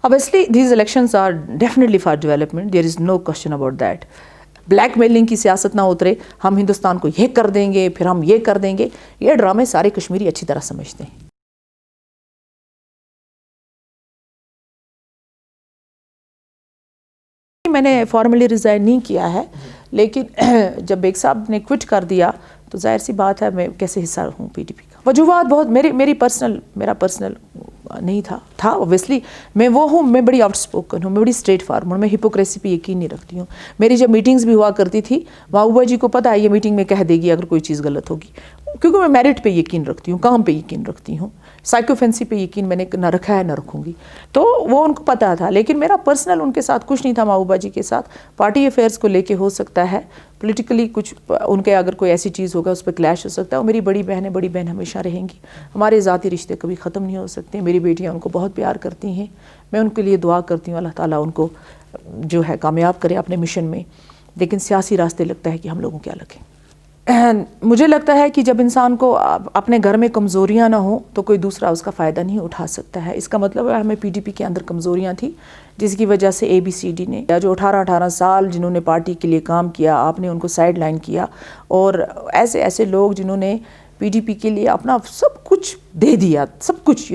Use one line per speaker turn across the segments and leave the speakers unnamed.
Obviously, these elections are definitely for development. There is no question about that. Black mailing की सियासत ना उतरे, हम हिंदुस्तान को ये कर देंगे, फिर हम ये कर देंगे, ये ड्रामे सारे कश्मीरी अच्छी तरह समझते हैं. मैंने फॉर्मली रिज़ाइन नहीं किया है, लेकिन जब बेग साहब ने क्विट कर दिया तो जाहिर सी बात है मैं कैसे हिस्सा हूँ पीडीपी का. वजूहात बहुत मेरा पर्सनल नहीं था ऑब्वियसली. मैं वो हूँ, मैं बड़ी आउटस्पोकन हूँ, मैं बड़ी स्ट्रेट फॉरवर्ड, मैं हिपोक्रेसी पे यकीन नहीं रखती हूँ. मेरी जब मीटिंग्स भी हुआ करती थी, महबूबा जी को पता है ये मीटिंग में कह देगी अगर कोई चीज़ गलत होगी, क्योंकि मैं मेरिट पे यकीन रखती हूँ, काम पे यकीन रखती हूँ. साइकोफेंसी पे यकीन मैंने ना रखा है ना रखूँगी, तो वो उनको पता था. लेकिन मेरा पर्सनल उनके साथ कुछ नहीं था. महबूबा जी के साथ पार्टी अफेयर्स को लेके हो सकता है, पॉलिटिकली कुछ उनके अगर कोई ऐसी चीज़ होगा उस पर क्लैश हो सकता है. वो मेरी बड़ी बहन हमेशा रहेंगी. हमारे ज़ाती रिश्ते कभी ख़त्म नहीं हो सकते. मेरी बेटियां उनको बहुत प्यार करती हैं. मैं उनके लिए दुआ करती हूँ अल्लाह ताला उनको जो है कामयाब करे अपने मिशन में. लेकिन सियासी रास्ते लगता है कि हम लोगों क्या लगे. मुझे लगता है कि जब इंसान को अपने घर में कमज़ोरियाँ ना हो तो कोई दूसरा उसका फ़ायदा नहीं उठा सकता है. इसका मतलब है हमें पीडीपी के अंदर कमज़ोरियाँ थी जिसकी वजह से ABCD ने या जो 18 साल जिन्होंने पार्टी के लिए काम किया, आपने उनको साइड लाइन किया. और ऐसे लोग जिन्होंने पीडीपी के लिए अपना सब कुछ दे दिया, सब कुछ.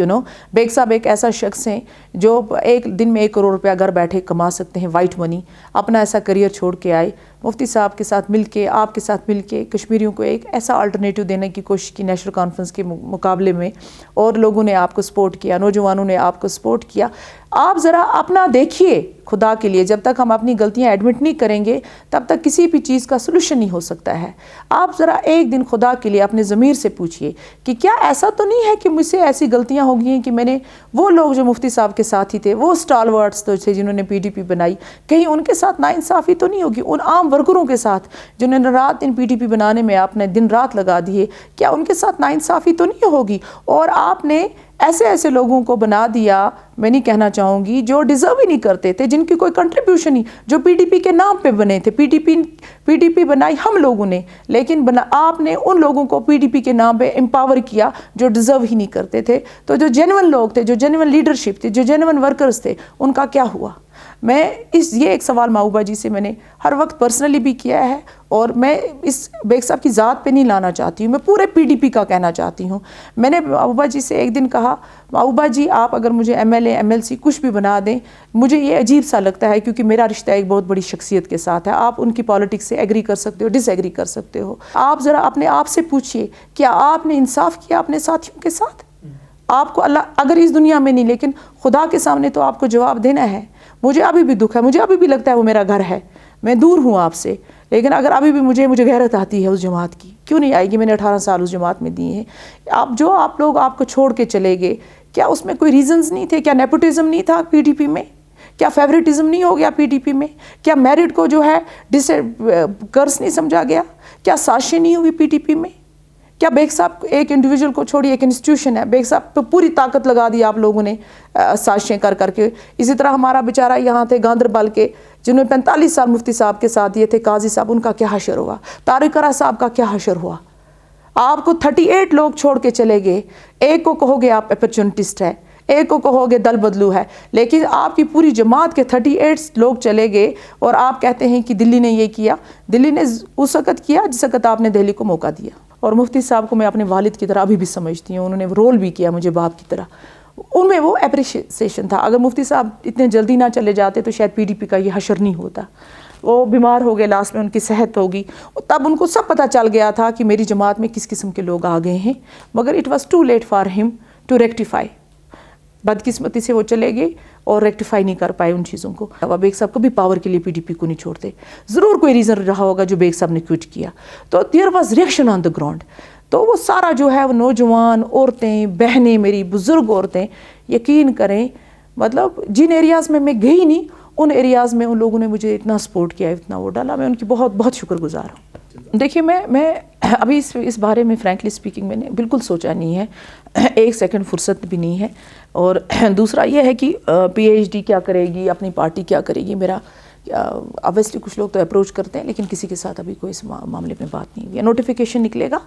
बेग साहब एक ऐसा शख्स हैं जो एक दिन में 1 करोड़ रुपया घर बैठे कमा सकते हैं, वाइट मनी. अपना ऐसा करियर छोड़ के आए, मुफ्ती साहब के साथ मिलके, आपके साथ मिलके कश्मीरियों को एक ऐसा अल्टरनेटिव देने की कोशिश की नेशनल कॉन्फ्रेंस के मुकाबले में. और लोगों ने आपको सपोर्ट किया, नौजवानों ने आपको सपोर्ट किया. आप ज़रा अपना देखिए खुदा के लिए. जब तक हम अपनी गलतियां एडमिट नहीं करेंगे तब तक किसी भी चीज़ का सलूशन नहीं हो सकता है. आप ज़रा एक दिन खुदा के लिए अपने ज़मीर से पूछिए कि क्या ऐसा तो नहीं है कि मुझसे ऐसी गलतियां हो गई हैं कि मैंने वो लोग जो मुफ्ती साहब के साथ ही थे, वो स्टालवर्ड्स तो थे जिन्होंने पीडीपी बनाई, कहीं उनके साथ नाइंसाफ़ी तो नहीं होगी. उन आम वर्करों के साथ जिन्होंने रात दिन पीडीपी बनाने में आपने दिन रात लगा दिए, क्या उनके साथ नाइंसाफ़ी तो नहीं होगी. और आपने ऐसे लोगों को बना दिया, मैं नहीं कहना चाहूँगी, जो डिज़र्व ही नहीं करते थे, जिनकी कोई कंट्रीब्यूशन नहीं, जो पीडीपी के नाम पे बने थे. पीडीपी बनाई हम लोगों ने, लेकिन आपने उन लोगों को पीडीपी के नाम पे एम्पावर किया जो डिज़र्व ही नहीं करते थे. तो जो जेन्युइन लोग थे, जो जेन्युइन लीडरशिप थी, जो जेन्युइन वर्कर्स थे, उनका क्या हुआ. ये एक सवाल महबूबा जी से मैंने हर वक्त पर्सनली भी किया है. और मैं इस बेग साहब की ज़ात पे नहीं लाना चाहती हूँ, मैं पूरे पीडीपी का कहना चाहती हूँ. मैंने महबूबा जी से एक दिन कहा, महबूबा जी आप अगर मुझे MLA MLC कुछ भी बना दें, मुझे ये अजीब सा लगता है क्योंकि मेरा रिश्ता एक बहुत बड़ी शख्सियत के साथ है. आप उनकी पॉलिटिक्स से एग्री कर सकते हो, डिसएग्री कर सकते हो. आप ज़रा अपने आप से पूछिए, क्या आपने इंसाफ किया अपने साथियों के साथ. आपको अल्लाह अगर इस दुनिया में नहीं, लेकिन खुदा के सामने तो आपको जवाब देना है. मुझे अभी भी दुख है, मुझे अभी भी लगता है वो मेरा घर है, मैं दूर हूँ आपसे, लेकिन अगर अभी भी मुझे गैरत आती है उस जमात की, क्यों नहीं आएगी. मैंने 18 साल उस जमात में दिए हैं. आप लोग आपको छोड़ के चले गए, क्या उसमें कोई रीजंस नहीं थे. क्या नेपोटिज्म नहीं था पीडीपी में, क्या फेवरेटिज्म नहीं हो गया पीडीपी में, क्या मेरिट को जो है कर्स नहीं समझा गया, क्या साजिशें नहीं हुई पीडीपी में. क्या बेग साहब एक इंडिविजुअल को छोड़िए, एक इंस्टीट्यूशन है, बेग साहब पे पूरी ताकत लगा दी आप लोगों ने साजिशें कर करके. इसी तरह हमारा बेचारा यहाँ थे गांधरबल के, जिन्होंने 45 साल मुफ्ती साहब के साथ दिए थे, काजी साहब, उनका क्या हशर हुआ. तारिक करा साहब का क्या हशर हुआ. आपको 38 लोग छोड़ के चले गए. एक को कहोगे आप अपॉर्चुनिटिस्ट है, एक को कहोगे दल बदलू है, लेकिन आपकी पूरी जमात के 38 लोग चले गए और आप कहते हैं कि दिल्ली ने ये किया. दिल्ली ने उस वक़्त किया जिस वक़्त आपने दिल्ली को मौका दिया. और मुफ्ती साहब को मैं अपने वालिद की तरह अभी भी समझती हूँ. उन्होंने रोल भी किया मुझे बाप की तरह. उनमें वो एप्रिसिएशन था. अगर मुफ्ती साहब इतने जल्दी ना चले जाते तो शायद पीडीपी का ये हशर नहीं होता. वो बीमार हो गए, लास्ट में उनकी सेहत होगी, तब उनको सब पता चल गया था कि मेरी जमात में किस किस्म के लोग आ गए हैं. मगर it was too late for him to rectify. बदकिस्मती से वो चले गए और रेक्टिफाई नहीं कर पाए उन चीज़ों को. अब बेग साहब कभी पावर के लिए पीडीपी को नहीं छोड़ते. ज़रूर कोई रीज़न रहा होगा जो बेग साहब ने क्विट किया. तो there was reaction on the ground. तो वो सारा जो है वो नौजवान, औरतें, बहनें, मेरी बुज़ुर्ग औरतें, यकीन करें मतलब जिन एरियाज़ में मैं गई नहीं, उन एरियाज़ में उन लोगों ने मुझे इतना सपोर्ट किया, इतना वो डाला. मैं उनकी बहुत बहुत शुक्रगुजार हूँ. देखिए मैं अभी इस बारे में फ्रैंकली स्पीकिंग मैंने बिल्कुल सोचा नहीं है. एक सेकंड फुर्सत भी नहीं है. और दूसरा ये है कि PhD क्या करेगी, अपनी पार्टी क्या करेगी, मेरा obviously کچھ لوگ تو اپروچ کرتے ہیں لیکن کسی کے ساتھ ابھی کوئی اس معاملے میں بات نہیں ہوئی ہے. نوٹیفیکیشن نکلے گا,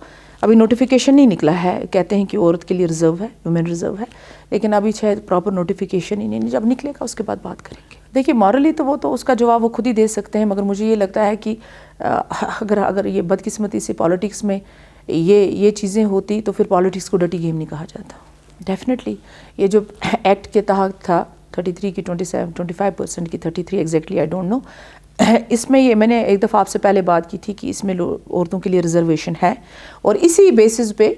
ابھی نوٹیفیکیشن نہیں نکلا ہے, کہتے ہیں کہ عورت کے لیے ریزرو ہے, ویمن ریزرو ہے, لیکن ابھی شاید پراپر نوٹیفیکیشن ہی نہیں, جب نکلے گا اس کے بعد بات کریں گے. دیکھیے مورلی تو وہ تو اس کا جواب وہ خود ہی دے سکتے ہیں, مگر مجھے یہ لگتا ہے کہ اگر یہ بدقسمتی سے پالیٹکس میں یہ چیزیں ہوتی تو پھر پالیٹکس کو ڈرٹی گیم نہیں کہا جاتا. ڈیفینیٹلی یہ جو ایکٹ کے تحت تھا 33 کی 25% کی 33 ایگزیکٹلی آئی ڈونٹ نو, اس میں یہ میں نے ایک دفعہ آپ سے پہلے بات کی تھی کہ اس میں عورتوں کے لیے ریزرویشن ہے اور اسی بیسس پہ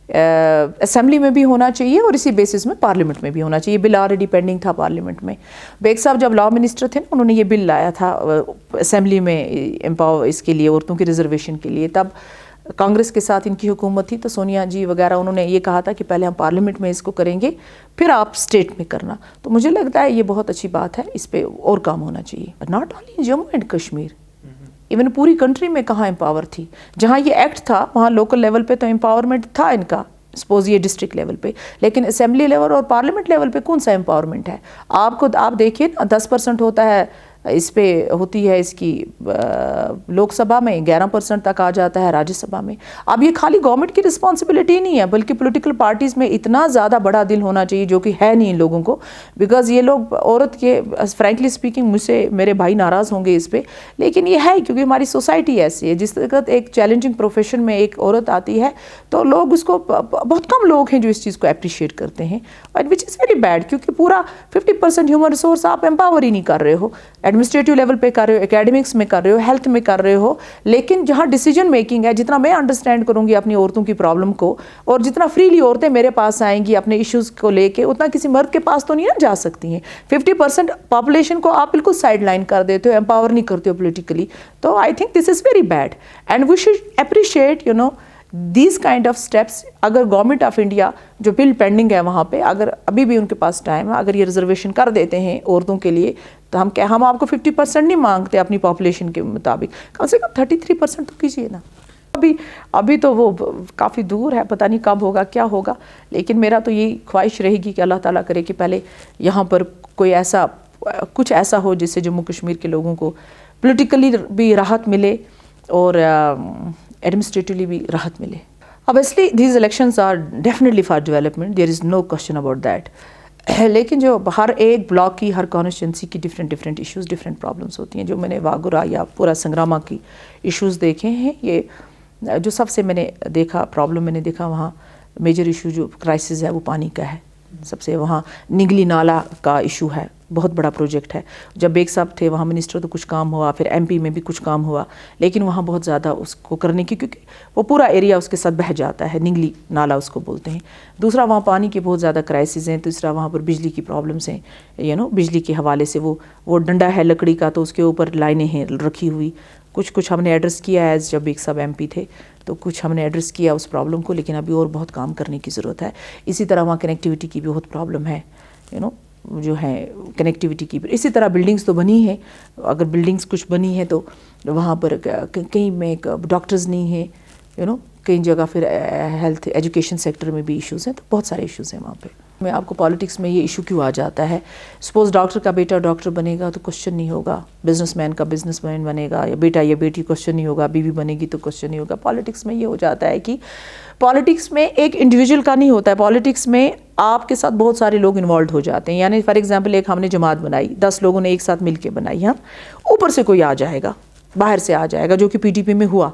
اسمبلی میں بھی ہونا چاہیے اور اسی بیسس میں پارلیمنٹ میں بھی ہونا چاہیے. بل آلریڈی پینڈنگ تھا پارلیمنٹ میں. بیگ صاحب جب لا منسٹر تھے نا, انہوں نے یہ بل لایا تھا اسمبلی میں اس کے لیے عورتوں کی ریزرویشن کے لیے. تب کانگریس کے ساتھ ان کی حکومت تھی تو سونیا جی وغیرہ انہوں نے یہ کہا تھا کہ پہلے ہم پارلیمنٹ میں اس کو کریں گے پھر آپ اسٹیٹ میں کرنا. تو مجھے لگتا ہے یہ بہت اچھی بات ہے, اس پہ اور کام ہونا چاہیے. Not only Jammu and Kashmir, even پوری کنٹری میں کہاں امپاور تھی. جہاں یہ ایکٹ تھا وہاں لوکل لیول پہ تو امپاورمنٹ تھا ان کا, سپوز یہ ڈسٹرکٹ لیول پہ, لیکن اسمبلی لیول اور پارلیمنٹ لیول پہ کون سا امپاورمنٹ ہے. آپ دیکھیے نا 10% ہوتا ہے اس پہ ہوتی ہے اس کی لوک سبھا میں, 11% تک آ جاتا ہے راجیہ سبھا میں. اب یہ خالی گورنمنٹ کی رسپانسبلٹی نہیں ہے بلکہ پولیٹیکل پارٹیز میں اتنا زیادہ بڑا دل ہونا چاہیے جو کہ ہے نہیں ان لوگوں کو, بیکاز یہ لوگ عورت کے فرینکلی اسپیکنگ مجھ سے میرے بھائی ناراض ہوں گے اس پہ, لیکن یہ ہے کیونکہ ہماری سوسائٹی ایسی ہے. جس وقت ایک چیلنجنگ پروفیشن میں ایک عورت آتی ہے تو لوگ اس کو, بہت کم لوگ ہیں جو اس چیز کو اپریشیٹ کرتے ہیں, وچ از ویری بیڈ, کیونکہ پورا 50% ہیومن ریسورس آپ امپاور ہی نہیں کر رہے ہو. ایڈمنسٹریٹو لیول پہ کر رہے ہو, اکیڈمکس میں کر رہے ہو, ہیلتھ میں کر رہے ہو, لیکن جہاں ڈیسیجن میکنگ ہے, جتنا میں انڈرسٹینڈ کروں گی اپنی عورتوں کی پرابلم کو اور جتنا فریلی عورتیں میرے پاس آئیں گی اپنے ایشوز کو لے کے, اتنا کسی مرد کے پاس تو نہیں نہ جا سکتی ہیں. 50% پاپولیشن کو آپ بالکل سائڈ لائن کر دیتے ہو, امپاور نہیں کرتے ہو پولیٹیکلی. تو I think this is very bad and we should appreciate these kind of steps. اگر گورنمنٹ آف انڈیا جو بل پینڈنگ ہے وہاں پہ اگر ابھی بھی ان کے پاس ٹائم ہے, اگر یہ ریزرویشن کر دیتے ہیں عورتوں کے لیے تو ہم آپ کو 50% نہیں مانگتے اپنی پاپولیشن کے مطابق, کم سے کم 33% تو کیجیے نا. ابھی تو وہ کافی دور ہے, پتہ نہیں کب ہوگا کیا ہوگا, لیکن میرا تو یہی خواہش رہے گی کہ اللہ تعالیٰ کرے کہ پہلے یہاں پر کوئی کچھ ایسا ہو جس سے جموں کشمیر کے لوگوں کو پولیٹیکلی بھی راحت ملے اور ایڈمنسٹریٹولی بھی راحت ملے. Obviously these elections are definitely for development, there is no question about that. لیکن جو ہر ایک بلاک کی, ہر کانسٹیچوئنسی کی ڈفرینٹ ایشوز, ڈفرینٹ پرابلمس ہوتی ہیں. جو میں نے واگورا یا پورا سنگراما کی ایشوز دیکھے ہیں, یہ جو سب سے میں نے دیکھا پرابلم میں نے دیکھا وہاں میجر ایشو جو کرائسس ہے وہ پانی کا ہے. سب سے وہاں نگلی نالا کا ایشو ہے, بہت بڑا پروجیکٹ ہے. جب بیگ صاحب تھے وہاں منسٹر تو کچھ کام ہوا, پھر ایم پی میں بھی کچھ کام ہوا, لیکن وہاں بہت زیادہ اس کو کرنے کی, کیونکہ وہ پورا ایریا اس کے ساتھ بہہ جاتا ہے, نگلی نالا اس کو بولتے ہیں. دوسرا وہاں پانی کے بہت زیادہ کرائسز ہیں. تیسرا وہاں پر بجلی کی پرابلمس ہیں, بجلی کے حوالے سے وہ ڈنڈا ہے لکڑی کا تو اس کے اوپر لائنیں ہیں رکھی ہوئی. کچھ ہم نے ایڈریس کیا ہے جب بیگ صاحب ایم پی تھے تو کچھ ہم نے ایڈریس کیا اس پرابلم کو, لیکن ابھی اور بہت کام کرنے کی ضرورت ہے. اسی طرح وہاں کنیکٹیوٹی کی بھی بہت پرابلم ہے, جو ہے کنیکٹیوٹی کی. اسی طرح بلڈنگز تو بنی ہیں, اگر بلڈنگز کچھ بنی ہیں تو وہاں پر کہیں میں ڈاکٹرز نہیں ہیں, کئی جگہ پھر ہیلتھ ایجوکیشن سیکٹر میں بھی ایشوز ہیں. تو بہت سارے ایشوز ہیں وہاں پہ. میں آپ کو پالیٹکس میں یہ ایشو کیوں آ جاتا ہے, سپوز ڈاکٹر کا بیٹا ڈاکٹر بنے گا تو کوشچن نہیں ہوگا, بزنس مین کا بزنس مین بنے گا, یا بیٹا یا بیٹی کوشچن نہیں ہوگا, بیوی بنے گی تو کوشچن نہیں ہوگا. پالیٹکس میں یہ ہو جاتا ہے کہ پالیٹکس میں ایک انڈیویجول کا نہیں ہوتا ہے, پالیٹکس میں آپ کے ساتھ بہت سارے لوگ انوالوڈ ہو جاتے ہیں. یعنی فار ایگزامپل ایک ہم نے جماعت بنائی, 10 لوگوں نے ایک ساتھ مل کے بنائی, اوپر سے کوئی آ جائے گا, باہر سے آ جائے گا, جو کہ پی ڈی پی میں ہوا.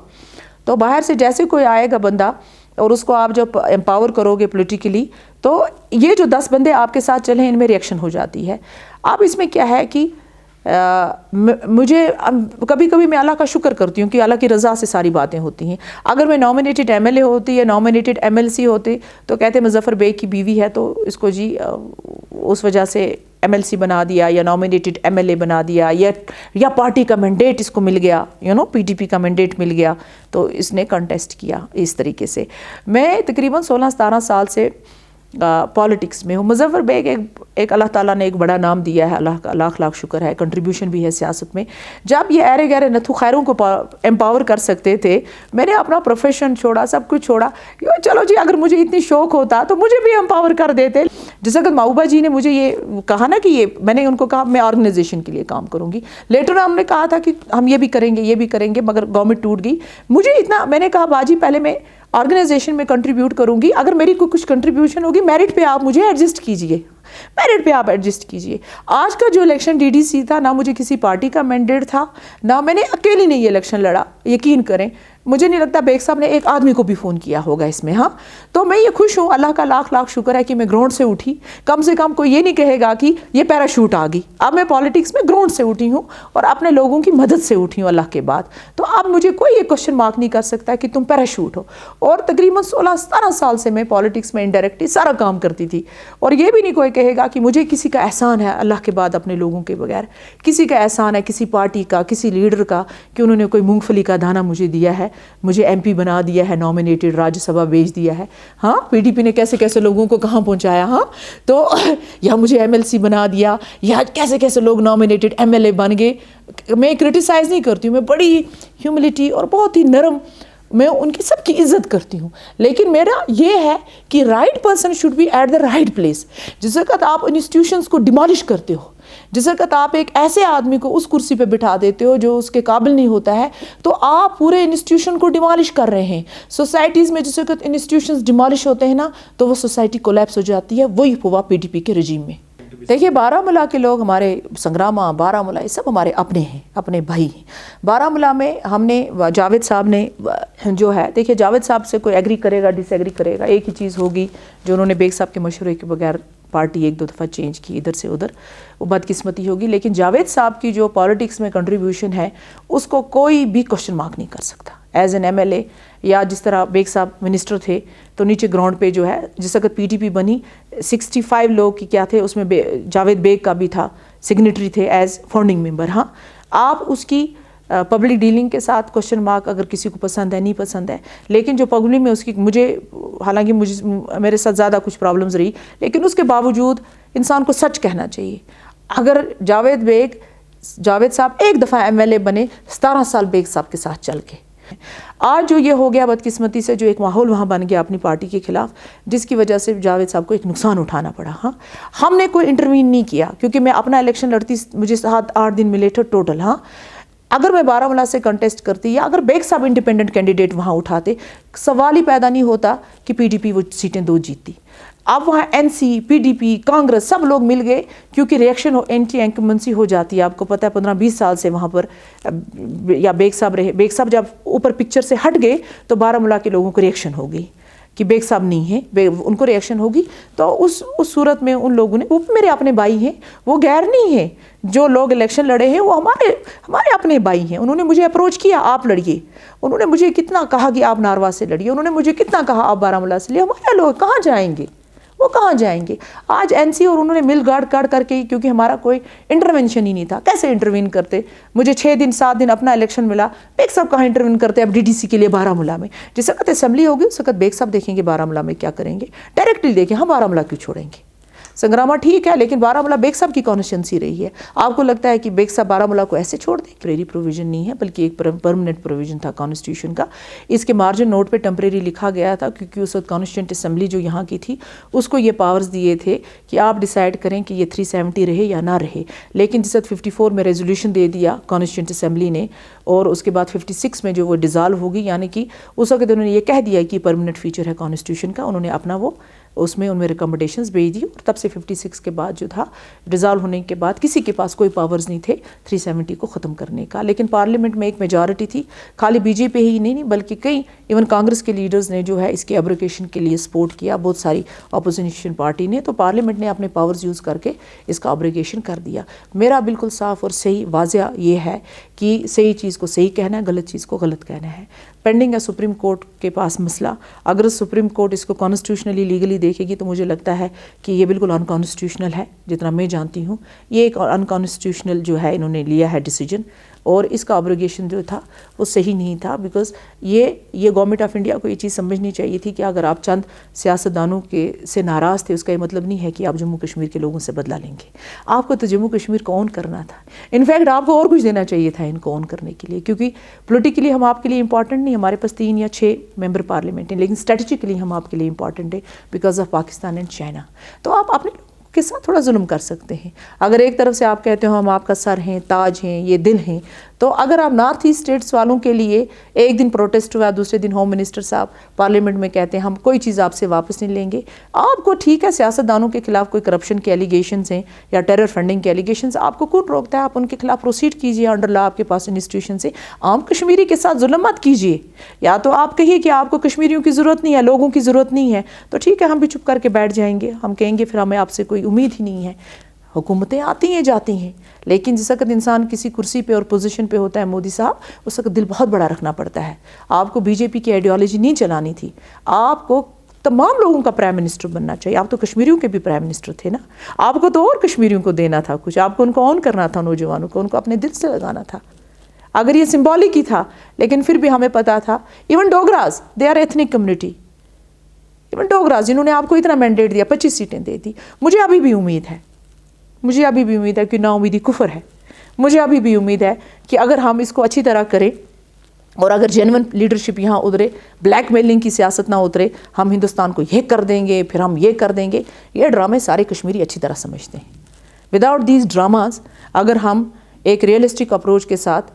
تو باہر سے جیسے کوئی آئے گا بندہ اور اس کو آپ جب امپاور کرو گے پولیٹیکلی تو یہ جو 10 بندے آپ کے ساتھ چلے ہیں ان میں ریئیکشن ہو جاتی ہے. اب اس میں کیا ہے کہ مجھے کبھی کبھی میں اللہ کا شکر کرتی ہوں کہ اللہ کی رضا سے ساری باتیں ہوتی ہیں. اگر میں نامینیٹڈ ایم ایل اے ہوتی یا نامینیٹڈ ایم ایل سی ہوتی تو کہتے مظفر بیگ کی بیوی ہے تو اس کو جی اس وجہ سے ایم ایل سی بنا دیا یا نامینیٹڈ ایم ایل اے بنا دیا, یا پارٹی کا مینڈیٹ اس کو مل گیا, پی ڈی پی کا مینڈیٹ مل گیا تو اس نے کنٹیسٹ کیا اس طریقے سے. میں تقریباً 16-17 سال سے पॉलिटिक्स में हूँ। मुज़फ़्फ़र बेग एक अल्लाह ताला ने एक बड़ा नाम दिया है, अल्लाह का लाख लाख शुक्र है, कंट्रीब्यूशन भी है सियासत में। जब ये ऐरे गहरे नथु खैरों को एम्पावर कर सकते थे, मैंने अपना प्रोफेशन छोड़ा, सब कुछ छोड़ा। चलो जी, अगर मुझे इतनी शौक होता तो मुझे भी एम्पावर कर देते। जिस वक्त महबूबा जी ने मुझे ये कहा ना कि ये, मैंने उनको कहा मैं ऑर्गेनाइजेशन के लिए काम करूँगी। लेटर हमने कहा था कि हम ये भी करेंगे, मगर गवर्नमेंट टूट गई। मुझे इतना, मैंने कहा बाजी पहले मैं ऑर्गेनाइजेशन में कंट्रीब्यूट करूंगी, अगर मेरी कोई कुछ कंट्रीब्यूशन होगी मेरिट पे आप मुझे एडजस्ट कीजिए, आज का जो इलेक्शन डीडीसी था, ना मुझे किसी पार्टी का मैंडेट था, ना मैंने अकेली ने ये इलेक्शन लड़ा। यकीन करें, मुझे नहीं लगता बेग साहब ने एक आदमी को भी फ़ोन किया होगा इसमें। हाँ, तो मैं ये खुश हूँ, अल्लाह का लाख लाख शुक्र है कि मैं ग्राउंड से उठी। कम से कम कोई ये नहीं कहेगा कि ये पैराशूट आ गई। अब मैं पॉलिटिक्स में ग्राउंड से उठी हूँ और अपने लोगों की मदद से उठी हूँ अल्लाह के बाद। तो अब मुझे कोई ये क्वेश्चन मार्क नहीं कर सकता कि तुम पैराशूट हो। और तकरीबन 16-17 साल से मैं पॉलिटिक्स में इनडायरेक्टली सारा काम करती थी, और ये भी नहीं कोई कहेगा कि मुझे किसी का एहसान है अल्लाह के बाद, अपने लोगों के बगैर किसी का एहसान है, किसी पार्टी का, किसी लीडर का, कि उन्होंने कोई मूंगफली का दाना मुझे दिया है, मुझे एमपी बना दिया है, नॉमिनेटेड राज्यसभा भेज दिया है। हाँ, पीडीपी ने कैसे कैसे लोगों को कहाँ पहुँचाया। हाँ, तो या मुझे एमएलसी बना दिया, या कैसे कैसे लोग नॉमिनेटेड एमएलए बन गए। मैं क्रिटिसाइज़ नहीं करती हूँ, मैं बड़ी ह्यूमिलिटी और बहुत ही नरम, मैं उनकी सबकी इज्जत करती हूँ। लेकिन मेरा ये है कि right person should be at the right place. जिस वक्त आप इंस्टीट्यूशंस को डिमोलिश करते हो, जिस वक्त आप एक ऐसे आदमी को उस कुर्सी पे बिठा देते हो जो उसके काबिल नहीं होता है, तो आप पूरे इंस्टीट्यूशन को डिमोलिश कर रहे हैं। सोसाइटीज़ में जिस वक्त इंस्टीट्यूशंस डिमोलिश होते हैं ना, तो वो सोसाइटी कोलैप्स हो जाती है। वही हुआ पीडीपी के रजीम में। देखिए, बारामूला के लोग, हमारे संग्रामा, बारामूला, ये सब हमारे अपने हैं, अपने भाई हैं। बारामूला में हमने, जावेद साहब ने जो है, देखिए जावेद साहब से कोई एग्री करेगा, डिसएग्री करेगा, एक ही चीज़ होगी, जो उन्होंने बेग साहब के मशवरे के बगैर पार्टी एक दो दफ़ा चेंज की इधर से उधर, वो बदकिस्मती होगी। लेकिन जावेद साहब की जो पॉलिटिक्स में कंट्रीब्यूशन है, उसको कोई भी क्वेश्चन मार्क नहीं कर सकता। एज एन एमएलए, या जिस तरह बेग साहब मिनिस्टर थे, तो नीचे ग्राउंड पे जो है, जिस वक्त पीडीपी बनी, 65 लोग की क्या थे उसमें, जावेद बेग का भी था, सिग्नेटरी थे एज फाउंडिंग मेंबर। हाँ, आप उसकी पब्लिक डीलिंग के साथ क्वेश्चन मार्क, अगर किसी को पसंद है नहीं पसंद है, लेकिन जो पब्लिक में उसकी, मुझे हालांकि मेरे साथ ज़्यादा कुछ प्रॉब्लम्स रही, लेकिन उसके बावजूद इंसान को सच कहना चाहिए। अगर जावेद साहब एक दफ़ा एमएलए बने, 17 साल बेग साहब के साथ चल के, आज जो ये हो गया बदकिस्मती से, जो एक माहौल वहाँ बन गया अपनी पार्टी के खिलाफ, जिसकी वजह से जावेद साहब को एक नुकसान उठाना पड़ा। हाँ, हमने कोई इंटरवीन नहीं किया, क्योंकि मैं अपना इलेक्शन लड़ती, मुझे 7-8 दिन मिले थे टोटल। हाँ, अगर मैं बारामूला से कंटेस्ट करती, या अगर बेग साहब इंडिपेंडेंट कैंडिडेट वहाँ उठाते, सवाल ही पैदा नहीं होता कि पीडीपी वो सीटें 2 जीतती। अब वहाँ एनसी, पीडीपी, कांग्रेस सब लोग मिल गए, क्योंकि रिएक्शन एंटी इंकम्बेंसी हो जाती है। आपको पता है 15-20 साल से वहाँ पर या बेग साहब रहे। बेग साहब जब ऊपर पिक्चर से हट गए, तो बारामूला के लोगों को रिएक्शन हो गई कि बेग साहब नहीं है, उनको रिएक्शन होगी। तो उस सूरत में उन लोगों ने, वो मेरे अपने भाई हैं, वो गैर नहीं है। जो लोग इलेक्शन लड़े हैं वो हमारे अपने भाई हैं। उन्होंने मुझे अप्रोच किया, आप लड़िए। उन्होंने मुझे कितना कहा कि आप नारवा से लड़िए, उन्होंने मुझे कितना कहा आप बारामूला से लड़िए। हमारे लोग कहाँ जाएंगे, वो कहाँ जाएंगे। आज एनसी और उन्होंने मिल गाड़ करके, क्योंकि हमारा कोई इंटरवेंशन ही नहीं था, कैसे इंटरवीन करते। मुझे 6 दिन 7 दिन अपना इलेक्शन मिला, बेग साहब कहाँ इंटरवीन करते अब डीडीसी के लिए बारामूला में। जिस वक्त असेंबली होगी उस वक्त बेग साहब देखेंगे बारामूला में क्या करेंगे, डायरेक्टली देखें हम बारामूला क्यों छोड़ेंगे। संग्रामा ठीक है, लेकिन बारामूला बेग साहब की कॉन्स्टिट्यूंसी रही है। आपको लगता है कि बेग साहब बारामूला को ऐसे छोड़ दें? टेम्परेरी प्रोविजन नहीं है, बल्कि एक परमानेंट प्रोविजन था कॉन्स्टिट्यूशन का। इसके मार्जिन नोट पे टेम्परेरी लिखा गया था, क्योंकि उस वक्त कॉन्स्टिट्यूंट असेंबली जो यहाँ की थी, उसको ये पावर्स दिए थे कि आप डिसाइड करें कि ये 370 रहे या ना रहे। लेकिन जिस वक्त 54 में रेजोल्यूशन दे दिया कॉन्स्टिट्यूंट असेंबली ने, और उसके बाद 56 में जो वो डिज़ाल्व होगी, यानी कि उस वक्त उन्होंने ये कह दिया कि परमानेंट फीचर है कॉन्स्टिट्यूशन का। उन्होंने अपना वो उसमें उनमें रिकमेंडेशंस भेज दी, और तब से 56 के बाद जो था, डिज़ॉल्व होने के बाद किसी के पास कोई पावर्स नहीं थे 370 को ख़त्म करने का। लेकिन पार्लियामेंट में एक मेजॉरिटी थी, खाली बीजेपी ही नहीं बल्कि कई इवन कांग्रेस के लीडर्स ने जो है इसके एब्रोगेशन के लिए सपोर्ट किया, बहुत सारी अपोजिशन पार्टी ने। तो पार्लियामेंट ने अपने पावर्स यूज़ करके इसका एब्रोगेशन कर दिया। मेरा बिल्कुल साफ़ और सही वाज़ह ये है कि सही चीज़ को सही कहना है, गलत चीज़ को गलत कहना है। پینڈنگ ہے سپریم کورٹ کے پاس مسئلہ. اگر سپریم کورٹ اس کو کانسٹیٹیوشنلی لیگلی دیکھے گی تو مجھے لگتا ہے کہ یہ بالکل انکانسٹیٹیوشنل ہے. جتنا میں جانتی ہوں یہ ایک انکانسٹیٹیوشنل جو ہے انہوں نے لیا ہے ڈیسیجن, اور اس کا ابروگیشن جو تھا وہ صحیح نہیں تھا. بیکاز یہ گورنمنٹ آف انڈیا کو یہ چیز سمجھنی چاہیے تھی کہ اگر آپ چند سیاستدانوں کے سے ناراض تھے اس کا یہ مطلب نہیں ہے کہ آپ جموں کشمیر کے لوگوں سے بدلہ لیں گے. آپ کو تو جموں کشمیر کو اون کرنا تھا. انفیکٹ آپ کو اور کچھ دینا چاہیے تھا ان کو اون کرنے کے لیے, کیونکہ پولیٹیکلی ہم آپ کے لیے امپورٹنٹ نہیں, ہمارے پاس 3 یا 6 ممبر پارلیمنٹ ہیں, لیکن اسٹریٹجکلی ہم آپ کے لیے امپورٹنٹ ہیں because of Pakistan and China. تو آپ اپنے کے ساتھ تھوڑا ظلم کر سکتے ہیں. اگر ایک طرف سے آپ کہتے ہو ہم آپ کا سر ہیں, تاج ہیں, یہ دل ہیں, تو اگر آپ نارتھ ایسٹ اسٹیٹس والوں کے لیے ایک دن پروٹیسٹ ہوا, دوسرے دن ہوم منسٹر صاحب پارلیمنٹ میں کہتے ہیں ہم کوئی چیز آپ سے واپس نہیں لیں گے. آپ کو ٹھیک ہے سیاستدانوں کے خلاف کوئی کرپشن کے ایلیگیشنز ہیں یا ٹیرر فنڈنگ کے ایلیگیشنز, آپ کو کون روکتا ہے؟ آپ ان کے خلاف پروسیڈ کیجیے انڈر لا, آپ کے پاس انسٹیٹیوشن سے. عام کشمیری کے ساتھ ظلم مت کیجیے. یا تو آپ کہیے کہ آپ کو کشمیریوں کی ضرورت نہیں ہے, لوگوں کی ضرورت نہیں ہے, تو ٹھیک ہے ہم بھی چپ کر کے بیٹھ جائیں گے. ہم کہیں گے پھر ہمیں آپ سے کوئی امید ہی نہیں ہے. حکومتیں آتی ہیں جاتی ہیں, لیکن جس وقت انسان کسی کرسی پہ اور پوزیشن پہ ہوتا ہے مودی صاحب, اس وقت دل بہت بڑا رکھنا پڑتا ہے. آپ کو بی جے پی کی آئیڈیالوجی نہیں چلانی تھی, آپ کو تمام لوگوں کا پرائم منسٹر بننا چاہیے. آپ تو کشمیریوں کے بھی پرائم منسٹر تھے نا, آپ کو تو اور کشمیریوں کو دینا تھا کچھ, آپ کو ان کو آن کرنا تھا, نوجوانوں کو ان کو اپنے دل سے لگانا تھا. اگر یہ سمبولک ہی تھا, لیکن پھر بھی ہمیں پتا تھا. Even Dogras, they are ethnic community, even Dogras جنہوں نے آپ کو اتنا مینڈیٹ دیا, 25 سیٹیں دے دی. مجھے ابھی بھی امید ہے کہ نا امیدی کفر ہے. مجھے ابھی بھی امید ہے کہ اگر ہم اس کو اچھی طرح کریں اور اگر جینون لیڈرشپ یہاں اترے, بلیک میلنگ کی سیاست نہ اترے, ہم ہندوستان کو یہ کر دیں گے پھر ہم یہ کر دیں گے, یہ ڈرامے سارے کشمیری اچھی طرح سمجھتے ہیں. وداؤٹ دیز ڈراماز, اگر ہم ایک ریئلسٹک اپروچ کے ساتھ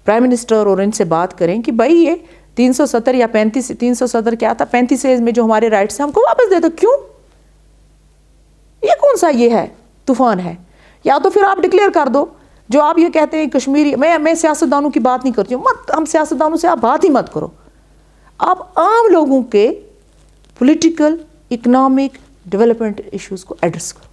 پرائم منسٹر اور ان سے بات کریں کہ بھائی یہ 370 یا 370 کیا تھا 35 میں جو ہمارے رائٹس ہیں ہم کو واپس دے دو. کیوں؟ یہ کون سا یہ ہے طوفان ہے؟ یا تو پھر آپ ڈکلیئر کر دو جو آپ یہ کہتے ہیں کشمیری. میں سیاستدانوں کی بات نہیں کرتی ہوں, ہم سیاستدانوں سے آپ بات ہی مت کرو. آپ عام لوگوں کے پولیٹیکل اکنامک ڈیولپمنٹ ایشوز کو ایڈریس کرو.